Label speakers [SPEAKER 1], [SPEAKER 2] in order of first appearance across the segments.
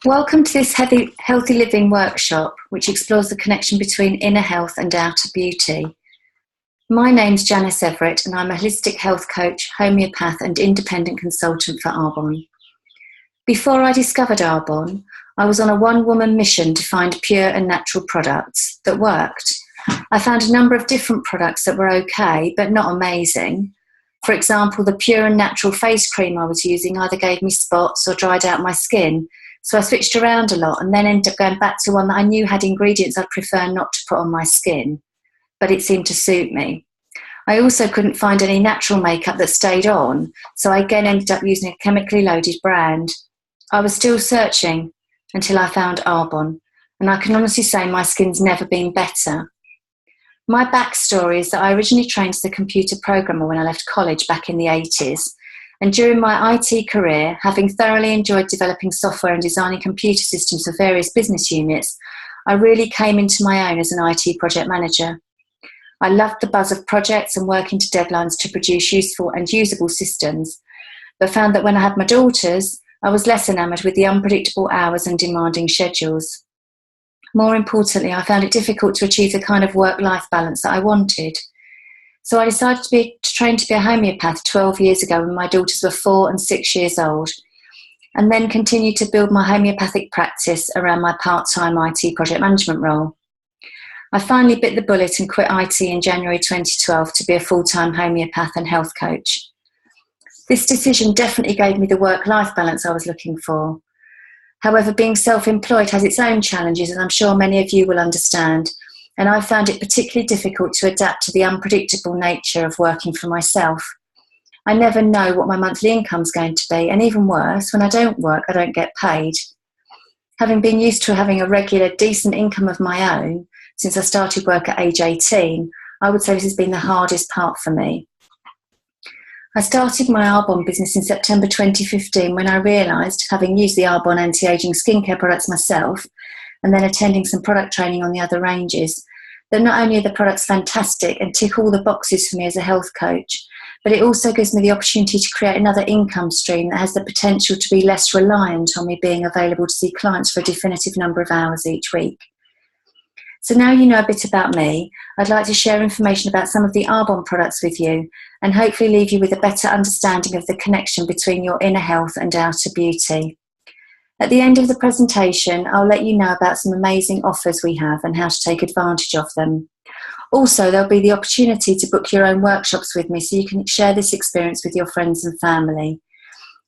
[SPEAKER 1] Welcome to this Healthy Living workshop, which explores the connection between inner health and outer beauty. My name's Janice Everett, and I'm a holistic health coach, homeopath, and independent consultant for Arbonne. Before I discovered Arbonne, I was on a one-woman mission to find pure and natural products that worked. I found a number of different products that were okay, but not amazing. For example, the pure and natural face cream I was using either gave me spots or dried out my skin. So I switched around a lot and then ended up going back to one that I knew had ingredients I'd prefer not to put on my skin, but it seemed to suit me. I also couldn't find any natural makeup that stayed on, so I again ended up using a chemically loaded brand. I was still searching until I found Arbonne, and I can honestly say my skin's never been better. My backstory is that I originally trained as a computer programmer when I left college back in the 80s. And during my IT career, having thoroughly enjoyed developing software and designing computer systems for various business units, I really came into my own as an IT project manager. I loved the buzz of projects and working to deadlines to produce useful and usable systems, but found that when I had my daughters, I was less enamoured with the unpredictable hours and demanding schedules. More importantly, I found it difficult to achieve the kind of work-life balance that I wanted. So I decided to train to be a homeopath 12 years ago when my daughters were 4 and 6 years old, and then continued to build my homeopathic practice around my part-time IT project management role. I finally bit the bullet and quit IT in January 2012 to be a full-time homeopath and health coach. This decision definitely gave me the work-life balance I was looking for. However, being self-employed has its own challenges, and I'm sure many of you will understand, and I found it particularly difficult to adapt to the unpredictable nature of working for myself. I never know what my monthly income's going to be, and even worse, when I don't work, I don't get paid. Having been used to having a regular, decent income of my own since I started work at age 18, I would say this has been the hardest part for me. I started my Arbonne business in September 2015 when I realised, having used the Arbonne anti-aging skincare products myself and then attending some product training on the other ranges, that not only are the products fantastic and tick all the boxes for me as a health coach, but it also gives me the opportunity to create another income stream that has the potential to be less reliant on me being available to see clients for a definitive number of hours each week. So now you know a bit about me, I'd like to share information about some of the Arbonne products with you and hopefully leave you with a better understanding of the connection between your inner health and outer beauty. At the end of the presentation, I'll let you know about some amazing offers we have and how to take advantage of them. Also, there'll be the opportunity to book your own workshops with me so you can share this experience with your friends and family.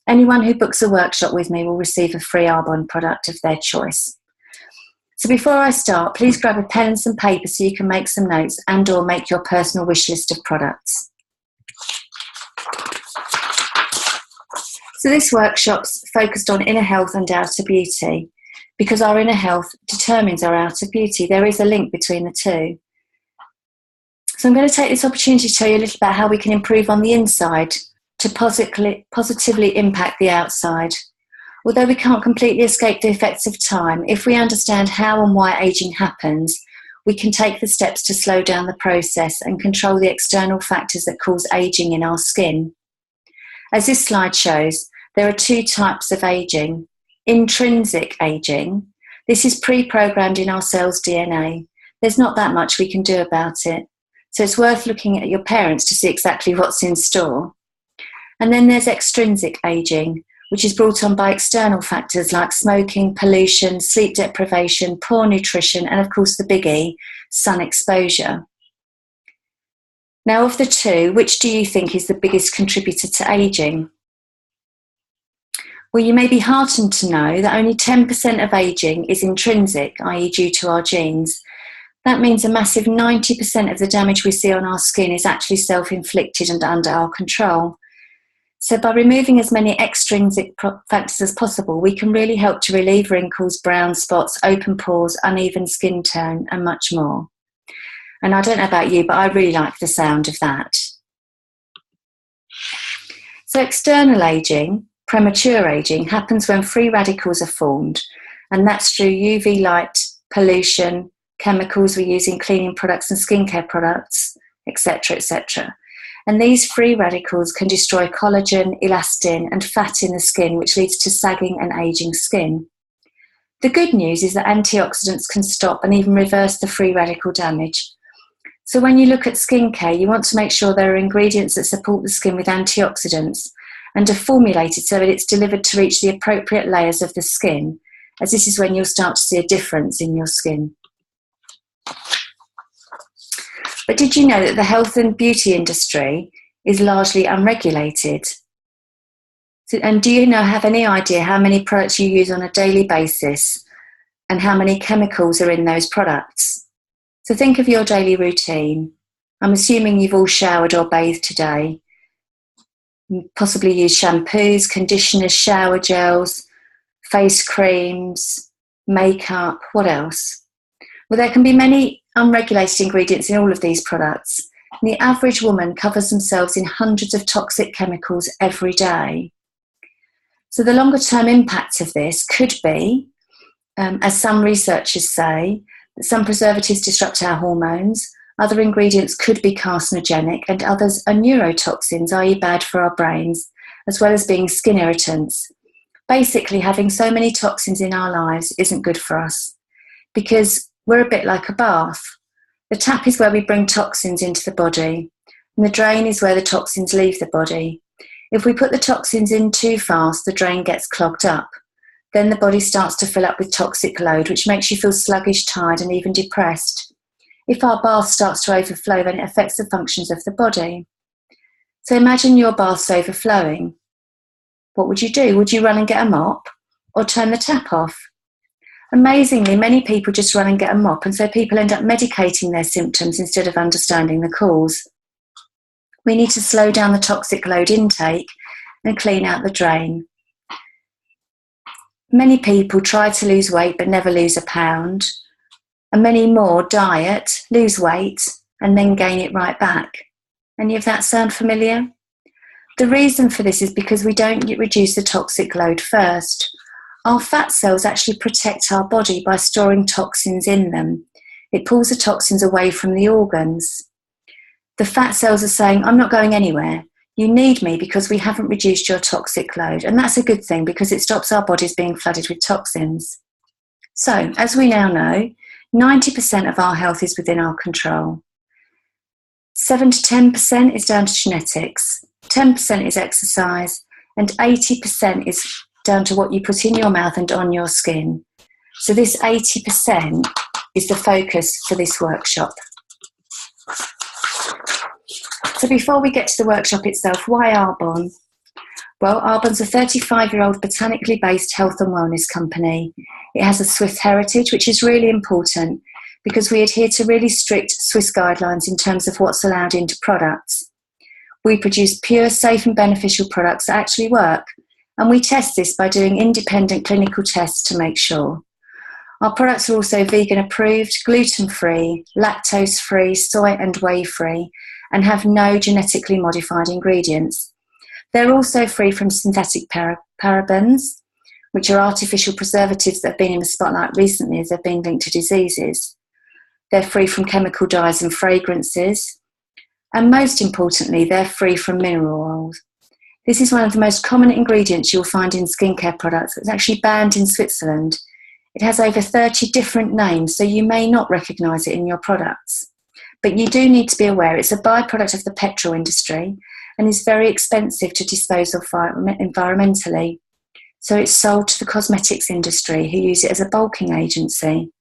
[SPEAKER 1] Anyone who books a workshop with me will receive a free Arbonne product of their choice. So before I start, please grab a pen and some paper so you can make some notes and or make your personal wish list of products. So this workshop's focused on inner health and outer beauty. Because our inner health determines our outer beauty, there is a link between the two. So I'm going to take this opportunity to tell you a little about how we can improve on the inside to positively impact the outside. Although we can't completely escape the effects of time, if we understand how and why ageing happens, we can take the steps to slow down the process and control the external factors that cause ageing in our skin. As this slide shows, there are 2 types of ageing. Intrinsic ageing. This is pre-programmed in our cells' DNA. There's not that much we can do about it. So it's worth looking at your parents to see exactly what's in store. And then there's extrinsic ageing, which is brought on by external factors like smoking, pollution, sleep deprivation, poor nutrition, and of course the big E, sun exposure. Now, of the 2, which do you think is the biggest contributor to ageing? Well, you may be heartened to know that only 10% of ageing is intrinsic, i.e. due to our genes. That means a massive 90% of the damage we see on our skin is actually self-inflicted and under our control. So by removing as many extrinsic factors as possible, we can really help to relieve wrinkles, brown spots, open pores, uneven skin tone, and much more. And I don't know about you, but I really like the sound of that. So external ageing, premature ageing, happens when free radicals are formed, and that's through UV light, pollution, chemicals we use in cleaning products and skincare products, etc., etc. And these free radicals can destroy collagen, elastin, and fat in the skin, which leads to sagging and aging skin. The good news is that antioxidants can stop and even reverse the free radical damage. So when you look at skincare, you want to make sure there are ingredients that support the skin with antioxidants and are formulated so that it's delivered to reach the appropriate layers of the skin, as this is when you'll start to see a difference in your skin. But did you know that the health and beauty industry is largely unregulated? And do you have any idea how many products you use on a daily basis and how many chemicals are in those products? So think of your daily routine. I'm assuming you've all showered or bathed today. You possibly use shampoos, conditioners, shower gels, face creams, makeup, what else? Well, there can be many unregulated ingredients in all of these products. And the average woman covers themselves in hundreds of toxic chemicals every day. So the longer term impact of this could be, as some researchers say, that some preservatives disrupt our hormones, other ingredients could be carcinogenic, and others are neurotoxins, i.e. bad for our brains, as well as being skin irritants. Basically, having so many toxins in our lives isn't good for us, because we're a bit like a bath. The tap is where we bring toxins into the body, and the drain is where the toxins leave the body. If we put the toxins in too fast, the drain gets clogged up. Then the body starts to fill up with toxic load, which makes you feel sluggish, tired, and even depressed. If our bath starts to overflow, then it affects the functions of the body. So imagine your bath's overflowing. What would you do? Would you run and get a mop or turn the tap off? Amazingly, many people just run and get a mop, and so people end up medicating their symptoms instead of understanding the cause. We need to slow down the toxic load intake and clean out the drain. Many people try to lose weight but never lose a pound, and many more diet, lose weight, and then gain it right back. Any of that sound familiar? The reason for this is because we don't reduce the toxic load first. Our fat cells actually protect our body by storing toxins in them. It pulls the toxins away from the organs. The fat cells are saying, I'm not going anywhere. You need me because we haven't reduced your toxic load. And that's a good thing because it stops our bodies being flooded with toxins. So, as we now know, 90% of our health is within our control. 7 to 10% is down to genetics, 10% is exercise, and 80% is down to what you put in your mouth and on your skin. So this 80% is the focus for this workshop. So before we get to the workshop itself, why Arbonne? Well, Arbonne's a 35-year-old botanically based health and wellness company. It has a Swiss heritage, which is really important because we adhere to really strict Swiss guidelines in terms of what's allowed into products. We produce pure, safe and beneficial products that actually work, and we test this by doing independent clinical tests to make sure. Our products are also vegan approved, gluten-free, lactose-free, soy and whey-free, and have no genetically modified ingredients. They're also free from synthetic parabens, which are artificial preservatives that have been in the spotlight recently as they've been linked to diseases. They're free from chemical dyes and fragrances. And most importantly, they're free from mineral oils. This is one of the most common ingredients you'll find in skincare products. It's actually banned in Switzerland. It has over 30 different names, so you may not recognise it in your products. But you do need to be aware it's a byproduct of the petrol industry and is very expensive to dispose of environmentally. So it's sold to the cosmetics industry who use it as a bulking agent. Think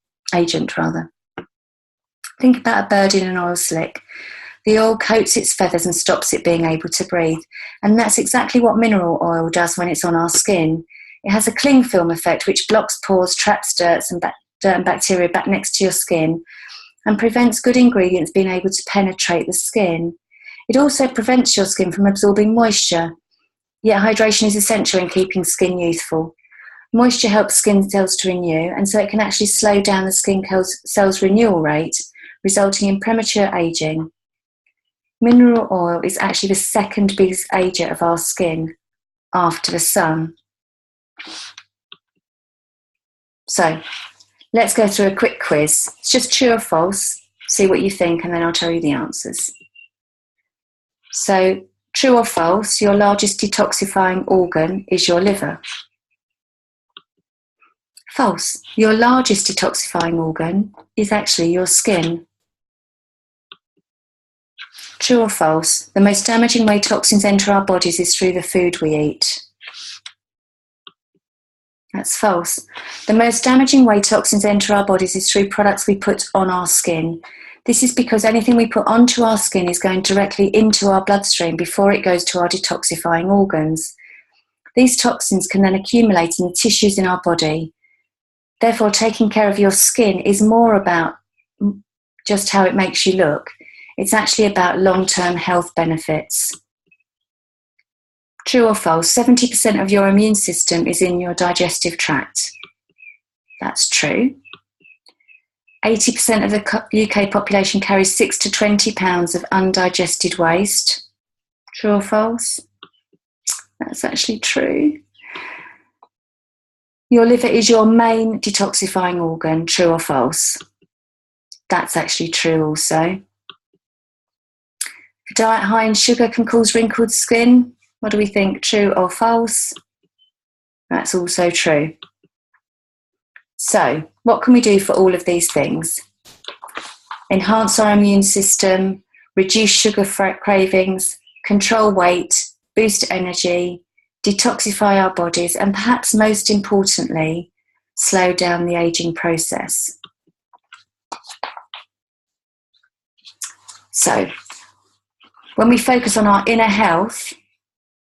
[SPEAKER 1] about a bird in an oil slick. The oil coats its feathers and stops it being able to breathe. And that's exactly what mineral oil does when it's on our skin. It has a cling film effect which blocks pores, traps dirt and bacteria back next to your skin and prevents good ingredients being able to penetrate the skin. It also prevents your skin from absorbing moisture. Yet hydration is essential in keeping skin youthful. Moisture helps skin cells to renew, and so it can actually slow down the skin cells' renewal rate, resulting in premature aging. Mineral oil is actually the second biggest ager of our skin after the sun. So, let's go through a quick quiz. It's just true or false. See what you think, and then I'll tell you the answers. So, true or false, your largest detoxifying organ is your liver. False. Your largest detoxifying organ is actually your skin. True or false? The most damaging way toxins enter our bodies is through the food we eat. That's false. The most damaging way toxins enter our bodies is through products we put on our skin. This is because anything we put onto our skin is going directly into our bloodstream before it goes to our detoxifying organs. These toxins can then accumulate in the tissues in our body. Therefore, taking care of your skin is more about just how it makes you look. It's actually about long-term health benefits. True or false? 70% of your immune system is in your digestive tract. That's true. 80% of the UK population carries 6 to 20 pounds of undigested waste. True or false? That's actually true. Your liver is your main detoxifying organ. True or false? That's actually true also. A diet high in sugar can cause wrinkled skin. What do we think? True or false? That's also true. So, what can we do for all of these things? Enhance our immune system, reduce sugar cravings, control weight, boost energy, detoxify our bodies, and perhaps most importantly, slow down the aging process. So, when we focus on our inner health,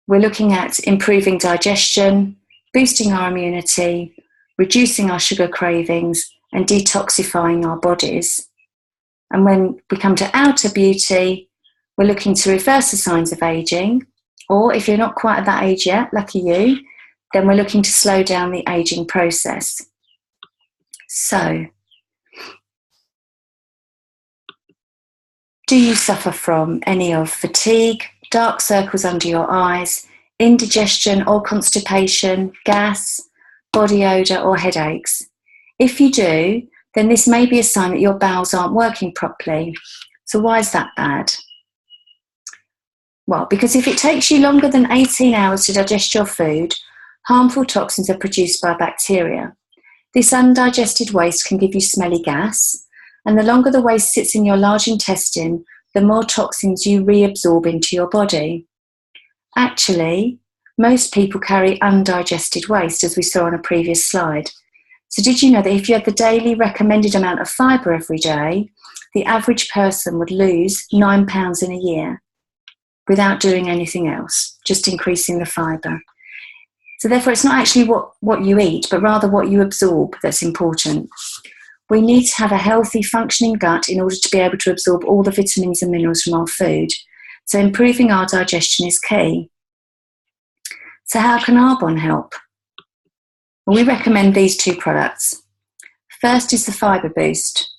[SPEAKER 1] we're looking at improving digestion, boosting our immunity, reducing our sugar cravings, and detoxifying our bodies. And when we come to outer beauty, we're looking to reverse the signs of aging, or if you're not quite at that age yet, lucky you, then we're looking to slow down the aging process. So, do you suffer from any of fatigue, dark circles under your eyes, indigestion or constipation, gas, body odour or headaches? If you do, then this may be a sign that your bowels aren't working properly. So why is that bad? Well, because if it takes you longer than 18 hours to digest your food, harmful toxins are produced by bacteria. This undigested waste can give you smelly gas, and the longer the waste sits in your large intestine, the more toxins you reabsorb into your body. Actually, most people carry undigested waste, as we saw on a previous slide. So did you know that if you had the daily recommended amount of fibre every day, the average person would lose 9 pounds in a year without doing anything else, just increasing the fibre? So therefore, it's not actually what you eat, but rather what you absorb that's important. We need to have a healthy, functioning gut in order to be able to absorb all the vitamins and minerals from our food. So improving our digestion is key. So how can Arbonne help? Well, we recommend these two products. First is the Fibre Boost.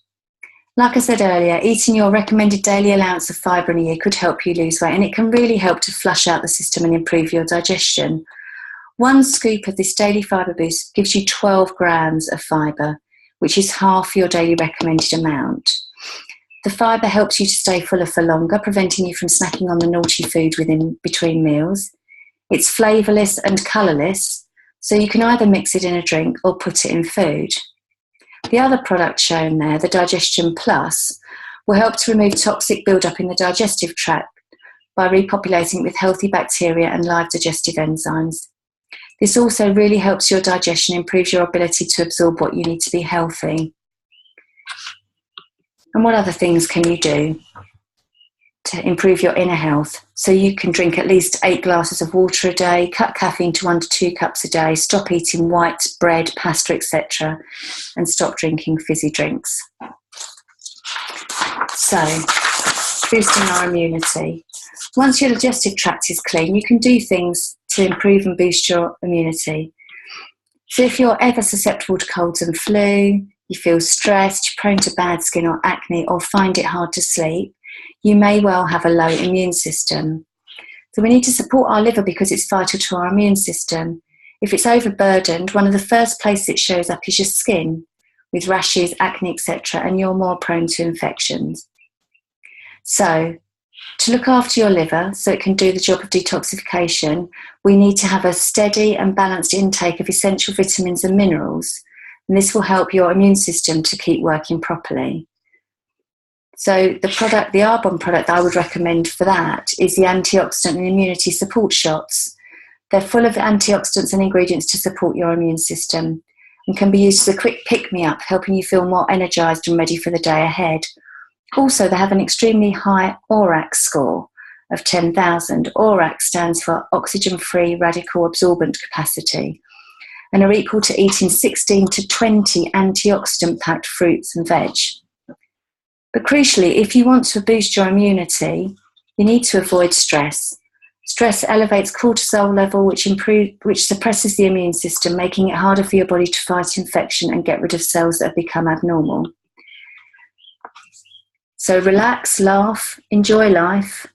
[SPEAKER 1] Like I said earlier, eating your recommended daily allowance of fibre in a year could help you lose weight, and it can really help to flush out the system and improve your digestion. 1 scoop of this daily Fibre Boost gives you 12 grams of fibre, which is half your daily recommended amount. The fibre helps you to stay fuller for longer, preventing you from snacking on the naughty food between meals. It's flavourless and colourless, so you can either mix it in a drink or put it in food. The other product shown there, the Digestion Plus, will help to remove toxic build-up in the digestive tract by repopulating it with healthy bacteria and live digestive enzymes. This also really helps your digestion, improves your ability to absorb what you need to be healthy. And what other things can you do to improve your inner health? So you can drink at least 8 glasses of water a day, cut caffeine to 1 to 2 cups a day, stop eating white bread, pasta, etc., and stop drinking fizzy drinks. So, boosting our immunity. Once your digestive tract is clean, you can do things to improve and boost your immunity. So if you're ever susceptible to colds and flu, you feel stressed, you're prone to bad skin or acne, or find it hard to sleep, you may well have a low immune system. So we need to support our liver because it's vital to our immune system. If it's overburdened, one of the first places it shows up is your skin, with rashes, acne, etc., and you're more prone to infections. So, to look after your liver so it can do the job of detoxification, we need to have a steady and balanced intake of essential vitamins and minerals. and this will help your immune system to keep working properly. So the Arbonne product that I would recommend for that is the antioxidant and immunity support shots. They're full of antioxidants and ingredients to support your immune system and can be used as a quick pick-me-up, helping you feel more energised and ready for the day ahead. Also, they have an extremely high ORAC score of 10,000. ORAC stands for oxygen-free radical absorbent capacity, and are equal to eating 16 to 20 antioxidant-packed fruits and veg. But crucially, if you want to boost your immunity, you need to avoid stress. Stress elevates cortisol level, which suppresses the immune system, making it harder for your body to fight infection and get rid of cells that have become abnormal. So relax, laugh, enjoy life.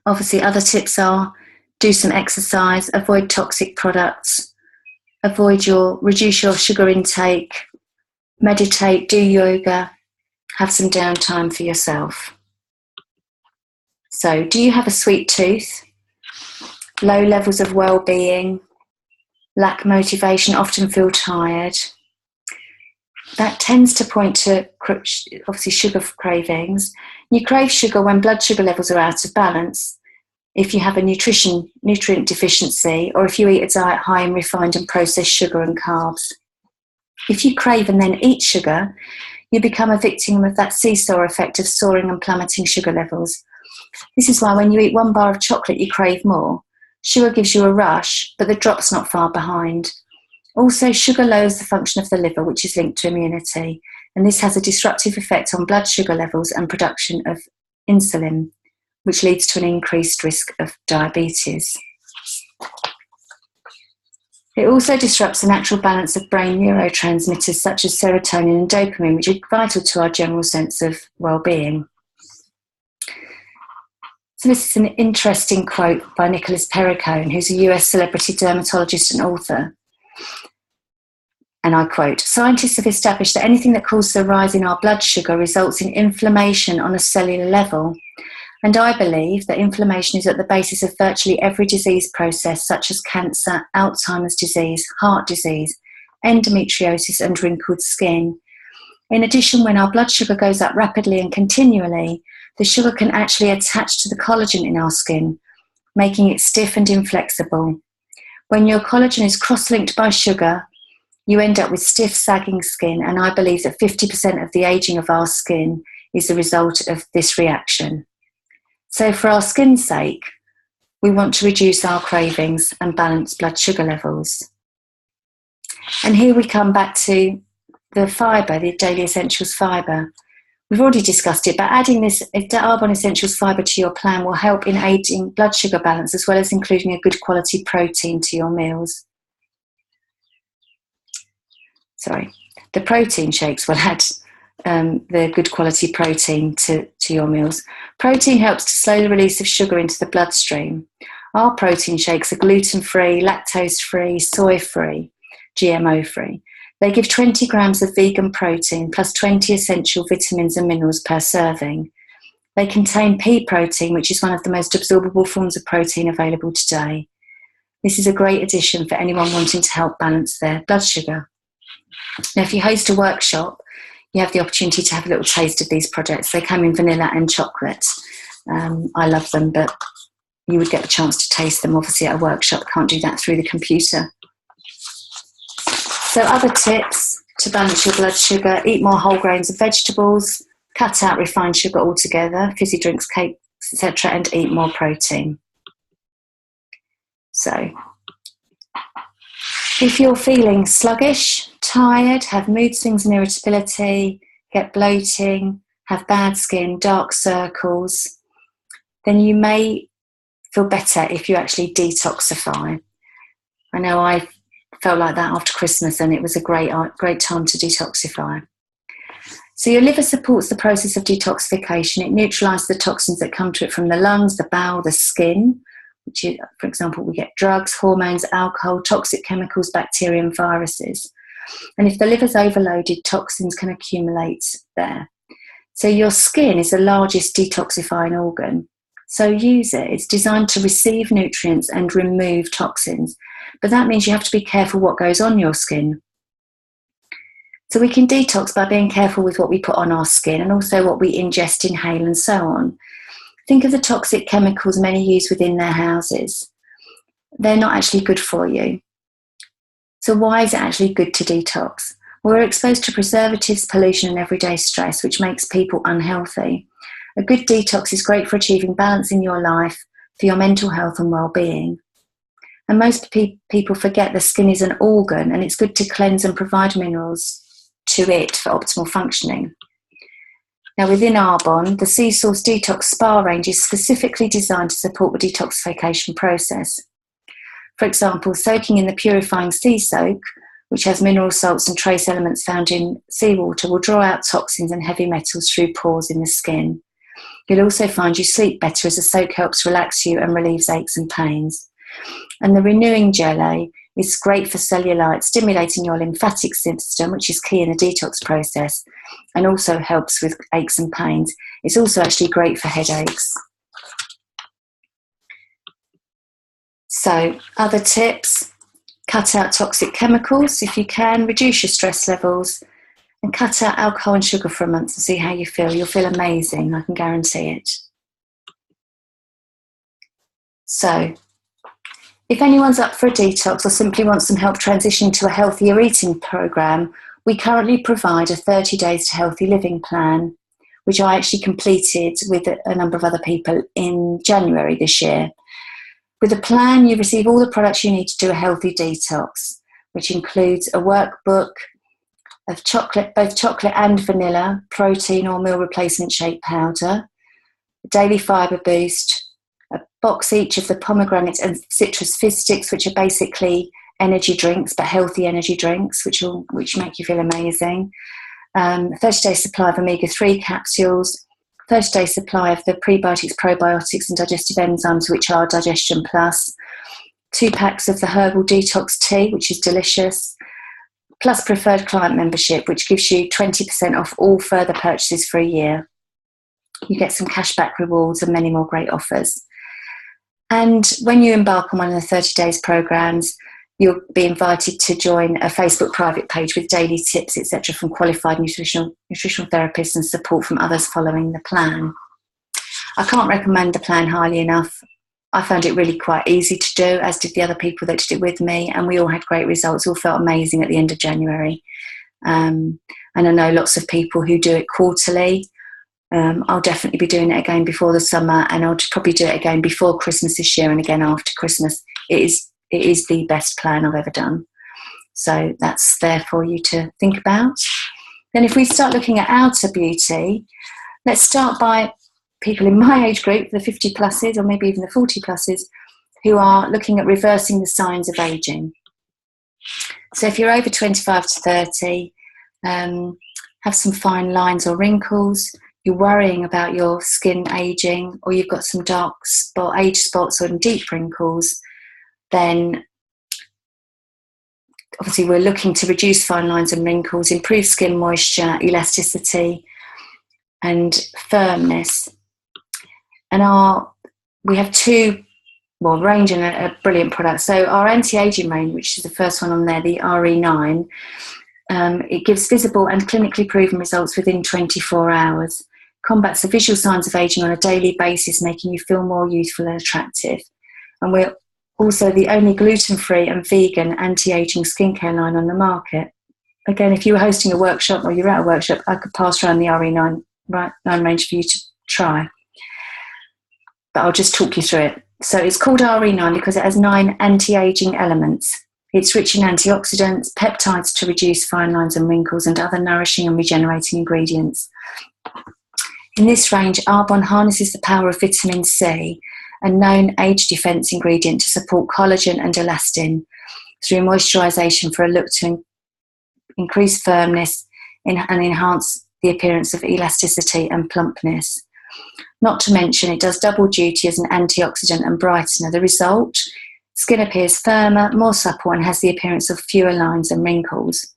[SPEAKER 1] Obviously, other tips are do some exercise, avoid toxic products, reduce your sugar intake, meditate, do yoga, have some downtime for yourself. So, do you have a sweet tooth? Low levels of well-being, lack motivation, often feel tired. That tends to point to, obviously, sugar cravings. You crave sugar when blood sugar levels are out of balance, if you have a nutrient deficiency, or if you eat a diet high in refined and processed sugar and carbs. If you crave and then eat sugar, you become a victim of that seesaw effect of soaring and plummeting sugar levels. This is why when you eat one bar of chocolate, you crave more. Sugar gives you a rush, but the drop's not far behind. Also, sugar lowers the function of the liver, which is linked to immunity, and this has a disruptive effect on blood sugar levels and production of insulin, which leads to an increased risk of diabetes. It also disrupts the natural balance of brain neurotransmitters such as serotonin and dopamine, which are vital to our general sense of well-being. So this is an interesting quote by Nicholas Perricone, who's a US celebrity dermatologist and author. And I quote, "Scientists have established that anything that causes a rise in our blood sugar results in inflammation on a cellular level. And I believe that inflammation is at the basis of virtually every disease process, such as cancer, Alzheimer's disease, heart disease, endometriosis, and wrinkled skin. In addition, when our blood sugar goes up rapidly and continually, the sugar can actually attach to the collagen in our skin, making it stiff and inflexible. When your collagen is cross-linked by sugar, you end up with stiff, sagging skin, and I believe that 50% of the aging of our skin is the result of this reaction. So for our skin's sake, we want to reduce our cravings and balance blood sugar levels." And here we come back to the fibre, the Daily Essentials fibre. We've already discussed it, but adding this Arbonne Essentials fibre to your plan will help in aiding blood sugar balance, as well as including a good quality protein to your meals. The protein shakes will add the good quality protein to your meals. Protein helps to slow the release of sugar into the bloodstream. Our protein shakes are gluten-free, lactose-free, soy-free, GMO-free. They give 20 grams of vegan protein plus 20 essential vitamins and minerals per serving. They contain pea protein, which is one of the most absorbable forms of protein available today. This is a great addition for anyone wanting to help balance their blood sugar. Now, if you host a workshop, you have the opportunity to have a little taste of these products. They come in vanilla and chocolate. I love them, but you would get the chance to taste them, obviously, at a workshop. Can't do that through the computer. So other tips to balance your blood sugar: eat more whole grains and vegetables, cut out refined sugar altogether, fizzy drinks, cakes, etc., and eat more protein. So if you're feeling sluggish, tired, have mood swings and irritability, get bloating, have bad skin, dark circles, then you may feel better if you actually detoxify. I know I felt like that after Christmas, and it was a great time to detoxify. So your liver supports the process of detoxification. It neutralises the toxins that come to it from the lungs, the bowel, the skin, which is, for example, we get drugs, hormones, alcohol, toxic chemicals, bacteria and viruses. And if the liver's overloaded, toxins can accumulate there. So your skin is the largest detoxifying organ. So use it. It's designed to receive nutrients and remove toxins. But that means you have to be careful what goes on your skin. So we can detox by being careful with what we put on our skin and also what we ingest, inhale and so on. Think of the toxic chemicals many use within their houses. They're not actually good for you. So why is it actually good to detox? We're exposed to preservatives, pollution and everyday stress, which makes people unhealthy. A good detox is great for achieving balance in your life, for your mental health and well-being. And most people forget the skin is an organ and it's good to cleanse and provide minerals to it for optimal functioning. Now within Arbonne, the Sea Source Detox Spa range is specifically designed to support the detoxification process. For example, soaking in the purifying sea soak, which has mineral salts and trace elements found in seawater, will draw out toxins and heavy metals through pores in the skin. You'll also find you sleep better as the soak helps relax you and relieves aches and pains. And the renewing gelée is great for cellulite, stimulating your lymphatic system, which is key in the detox process, and also helps with aches and pains. It's also actually great for headaches. So, other tips: cut out toxic chemicals if you can, reduce your stress levels, and cut out alcohol and sugar for a month and see how you feel. You'll feel amazing, I can guarantee it. So, if anyone's up for a detox or simply wants some help transitioning to a healthier eating programme, we currently provide a 30 Days to Healthy Living plan, which I actually completed with a number of other people in January this year. With the plan, you receive all the products you need to do a healthy detox, which includes a workbook of chocolate, both chocolate and vanilla, protein or meal replacement shake powder, a daily fibre boost, a box each of the pomegranate and citrus fizz sticks, which are basically energy drinks, but healthy energy drinks, which make you feel amazing. 30-day supply of omega-3 capsules, 30-day supply of the prebiotics, probiotics and digestive enzymes, which are Digestion Plus, 2 packs of the herbal detox tea, which is delicious, plus preferred client membership, which gives you 20% off all further purchases for a year. You get some cashback rewards and many more great offers. And when you embark on one of the 30 days programs, you'll be invited to join a Facebook private page with daily tips, etc., from qualified nutritional therapists and support from others following the plan. I can't recommend the plan highly enough. I found it really quite easy to do, as did the other people that did it with me, and we all had great results. All felt amazing at the end of January. And I know lots of people who do it quarterly. I'll definitely be doing it again before the summer, and I'll probably do it again before Christmas this year and again after Christmas. It is the best plan I've ever done. So that's there for you to think about. Then if we start looking at outer beauty, let's start by people in my age group, the 50 pluses or maybe even the 40 pluses, who are looking at reversing the signs of ageing. So if you're over 25 to 30, have some fine lines or wrinkles, you're worrying about your skin ageing, or you've got some dark age spots or deep wrinkles, then obviously we're looking to reduce fine lines and wrinkles, improve skin moisture, elasticity and firmness. And we have range and a brilliant product. So our anti-aging range, which is the first one on there, the RE9, it gives visible and clinically proven results within 24 hours, combats the visual signs of aging on a daily basis, making you feel more youthful and attractive. And we're also the only gluten-free and vegan anti-aging skincare line on the market. Again, if you were hosting a workshop or you're at a workshop, I could pass around the RE9 range for you to try. But I'll just talk you through it. So it's called RE9 because it has 9 anti-aging elements. It's rich in antioxidants, peptides to reduce fine lines and wrinkles, and other nourishing and regenerating ingredients. In this range, Arbonne harnesses the power of vitamin C, a known age defense ingredient, to support collagen and elastin through moisturization for a look to increase firmness and enhance the appearance of elasticity and plumpness. Not to mention, it does double duty as an antioxidant and brightener. The result, skin appears firmer, more supple, and has the appearance of fewer lines and wrinkles.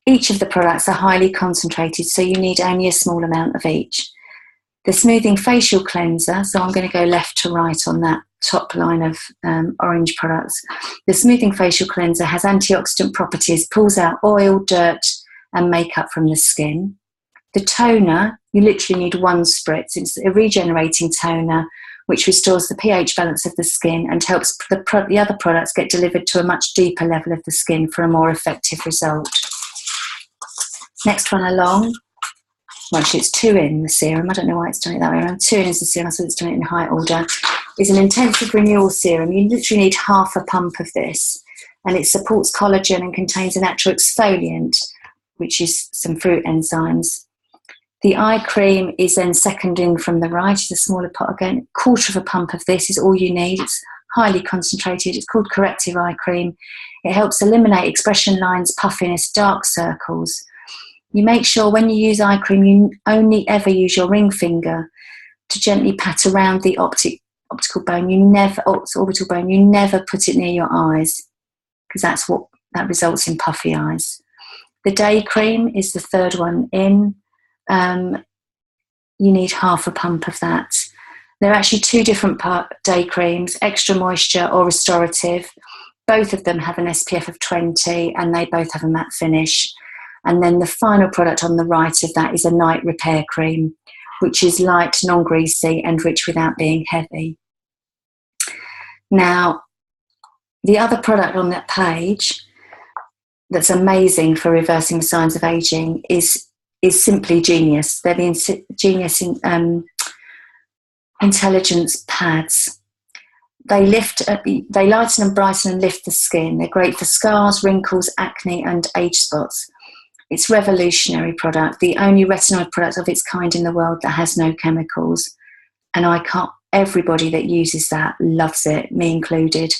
[SPEAKER 1] Each of the products are highly concentrated, so you need only a small amount of each. The smoothing facial cleanser, so I'm going to go left to right on that top line of orange products. The smoothing facial cleanser has antioxidant properties, pulls out oil, dirt, and makeup from the skin. The toner, you literally need 1 spritz. It's a regenerating toner which restores the pH balance of the skin and helps the other products get delivered to a much deeper level of the skin for a more effective result. Next one along, well, actually it's 2 in the serum. I don't know why it's done it that way around. 2 in is the serum, so it's done it in height order. Is an intensive renewal serum. You literally need half a pump of this, and it supports collagen and contains a natural exfoliant, which is some fruit enzymes. The eye cream is then second in from the right. It's a smaller pot again. 1/4 of a pump of this is all you need. It's highly concentrated. It's called Corrective Eye Cream. It helps eliminate expression lines, puffiness, dark circles. You make sure when you use eye cream, you only ever use your ring finger to gently pat around the optical bone. Orbital bone. You never put it near your eyes, because that results in puffy eyes. The day cream is the 3rd one in. You need half a pump of that. There are actually 2 different day creams, extra moisture or restorative. Both of them have an SPF of 20 and they both have a matte finish. And then the final product on the right of that is a night repair cream, which is light, non-greasy and rich without being heavy. Now, the other product on that page that's amazing for reversing the signs of aging is Simply Genius. They're the Genius Intelligence Pads. They lighten and brighten and lift the skin. They're great for scars, wrinkles, acne and age spots. It's a revolutionary product, the only retinoid product of its kind in the world that has no chemicals. And everybody that uses that loves it, me included.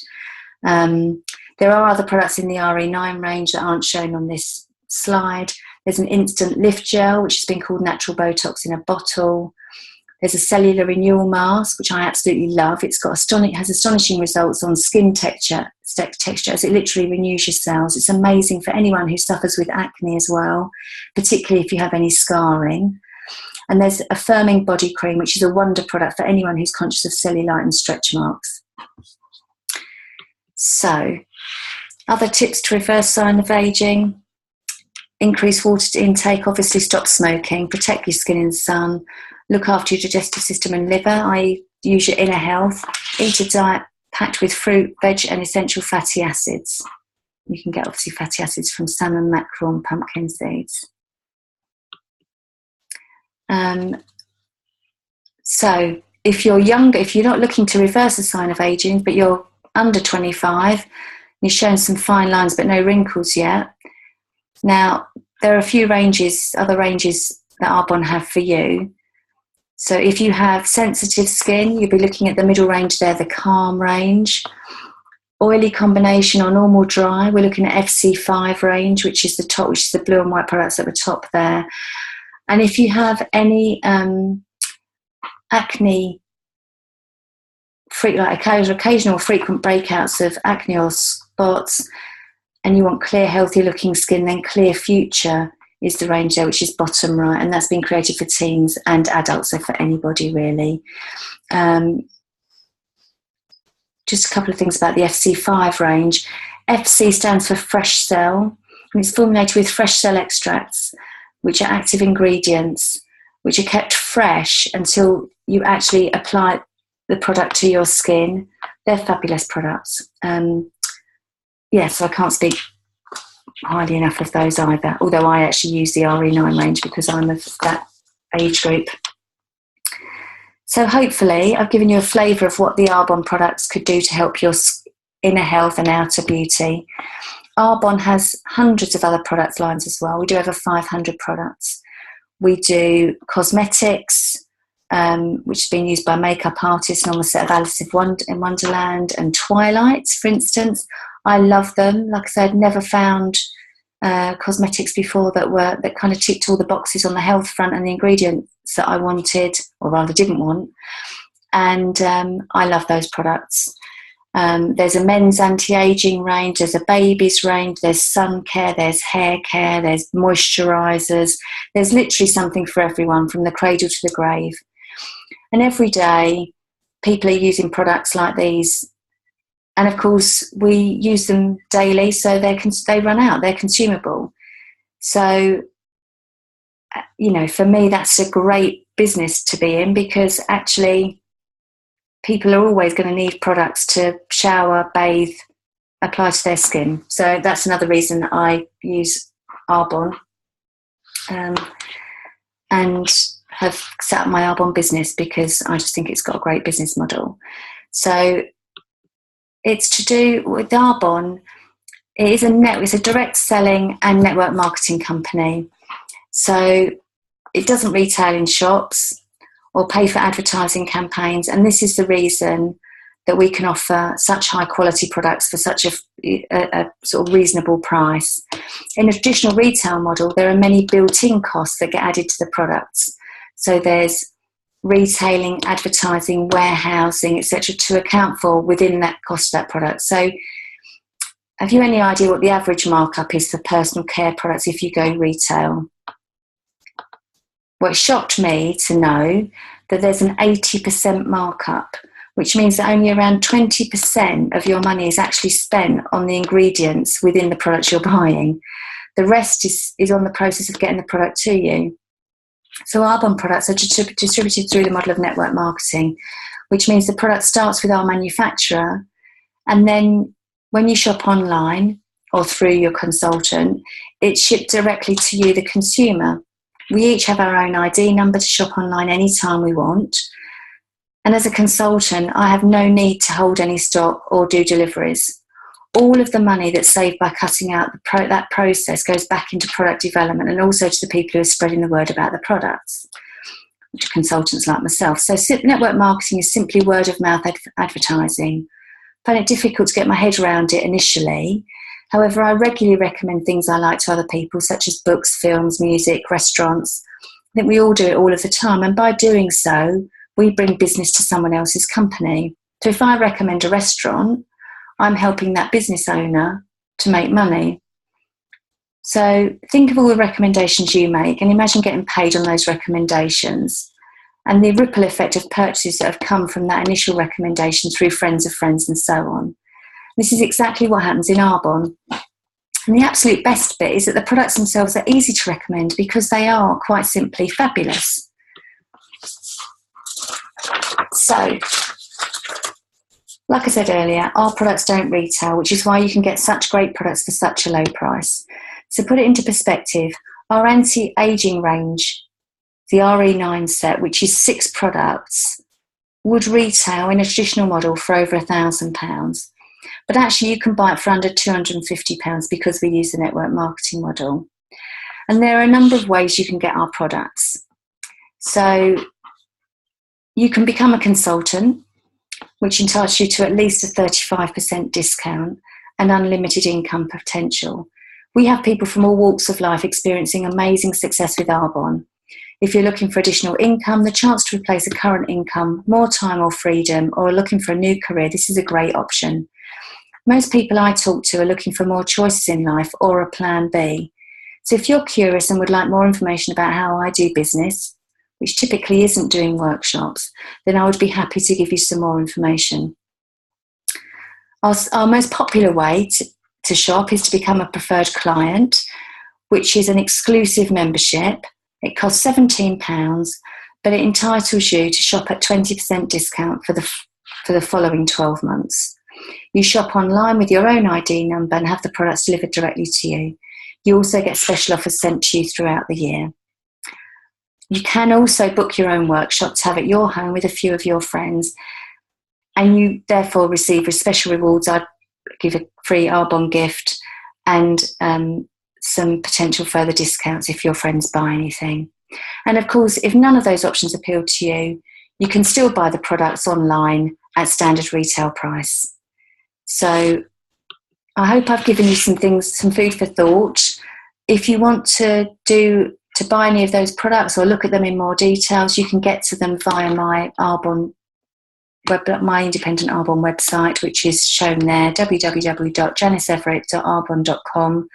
[SPEAKER 1] There are other products in the RE9 range that aren't shown on this slide. There's an instant lift gel, which has been called Natural Botox in a bottle. There's a cellular renewal mask, which I absolutely love. It has astonishing results on skin texture as it literally renews your cells. It's amazing for anyone who suffers with acne as well, particularly if you have any scarring. And there's a firming body cream, which is a wonder product for anyone who's conscious of cellulite and stretch marks. So, other tips to reverse sign of aging: increase water intake, obviously stop smoking, protect your skin in the sun, look after your digestive system and liver, i.e. use your inner health, eat a diet packed with fruit, veg and essential fatty acids. You can get obviously fatty acids from salmon, mackerel and pumpkin seeds. So if you're younger, if you're not looking to reverse a sign of aging, but you're under 25, you're showing some fine lines but no wrinkles yet. Now, there are a few other ranges that Arbonne have for you. So if you have sensitive skin, you'll be looking at the middle range there, the Calm range. Oily combination or normal dry, we're looking at FC5 range, which is the top, which is the blue and white products at the top there. And if you have any acne, like occasional frequent breakouts of acne or spots, and you want clear, healthy looking skin, then Clear Future is the range there, which is bottom right, and that's been created for teens and adults, so for anybody really. Just a couple of things about the FC5 range. FC stands for Fresh Cell, and it's formulated with fresh cell extracts, which are active ingredients, which are kept fresh until you actually apply the product to your skin. They're fabulous products. So I can't speak highly enough of those either, although I actually use the RE9 range because I'm of that age group. So hopefully I've given you a flavour of what the Arbonne products could do to help your inner health and outer beauty. Arbonne has hundreds of other product lines as well. We do over 500 products. We do cosmetics, which has been used by makeup artists and on the set of Alice in Wonderland and Twilight, for instance. I love them. Like I said, I'd never found cosmetics before that kind of ticked all the boxes on the health front and the ingredients that I wanted, or rather didn't want. And I love those products. There's a men's anti-aging range, there's a baby's range, there's sun care, there's hair care, there's moisturisers. There's literally something for everyone, from the cradle to the grave. And every day, people are using products like these. And of course, we use them daily, so they run out, they're consumable. So, for me, that's a great business to be in, because actually people are always going to need products to shower, bathe, apply to their skin. So that's another reason that I use Arbonne, and have set up my Arbonne business, because I just think it's got a great business model. So it's to do with Arbonne. It's a direct selling and network marketing company. So it doesn't retail in shops or pay for advertising campaigns. And this is the reason that we can offer such high quality products for such a sort of reasonable price. In a traditional retail model, there are many built-in costs that get added to the products. So there's retailing, advertising, warehousing, etc., to account for within that cost of that product. So have you any idea what the average markup is for personal care products if you go retail? Well, it shocked me to know that there's an 80% markup, which means that only around 20% of your money is actually spent on the ingredients within the products you're buying. The rest is on the process of getting the product to you. So Arbonne products are distributed through the model of network marketing, which means the product starts with our manufacturer, and then when you shop online or through your consultant, it's shipped directly to you, the consumer. We each have our own ID number to shop online anytime we want. And as a consultant, I have no need to hold any stock or do deliveries. All of the money that's saved by cutting out that process goes back into product development, and also to the people who are spreading the word about the products, which are consultants like myself. So network marketing is simply word of mouth advertising. I find it difficult to get my head around it initially. However, I regularly recommend things I like to other people, such as books, films, music, restaurants. I think we all do it all of the time. And by doing so, we bring business to someone else's company. So if I recommend a restaurant, I'm helping that business owner to make money. So think of all the recommendations you make and imagine getting paid on those recommendations, and the ripple effect of purchases that have come from that initial recommendation through friends of friends and so on. This is exactly what happens in Arbonne. And the absolute best bit is that the products themselves are easy to recommend, because they are quite simply fabulous. So, like I said earlier, our products don't retail, which is why you can get such great products for such a low price. To put it into perspective, our anti-aging range, the RE9 set, which is 6 products, would retail in a traditional model for over £1,000. But actually you can buy it for under £250 because we use the network marketing model. And there are a number of ways you can get our products. So you can become a consultant, which entitles you to at least a 35% discount and unlimited income potential. We have people from all walks of life experiencing amazing success with Arbonne. If you're looking for additional income, the chance to replace a current income, more time or freedom, or are looking for a new career, this is a great option. Most people I talk to are looking for more choices in life or a plan B. So if you're curious and would like more information about how I do business, which typically isn't doing workshops, then I would be happy to give you some more information. Our most popular way to shop is to become a preferred client, which is an exclusive membership. It costs £17, but it entitles you to shop at 20% discount for the following 12 months. You shop online with your own ID number and have the products delivered directly to you. You also get special offers sent to you throughout the year. You can also book your own workshop to have at your home with a few of your friends, and you therefore receive special rewards. I'd give a free Arbonne gift and some potential further discounts if your friends buy anything. And of course, if none of those options appeal to you, you can still buy the products online at standard retail price. So I hope I've given you some food for thought. If you want to buy any of those products or look at them in more details, you can get to them via my independent Arbonne website, which is shown there, www.janiceveritt.arbonne.com.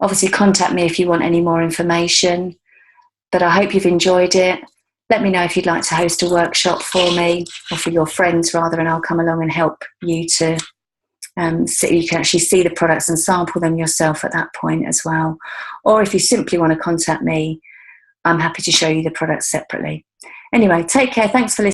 [SPEAKER 1] Obviously contact me if you want any more information, but I hope you've enjoyed it. Let me know if you'd like to host a workshop for me, or for your friends rather, and I'll come along and help you to So you can actually see the products and sample them yourself at that point as well. Or if you simply want to contact me, I'm happy to show you the products separately. Anyway, take care. Thanks for listening.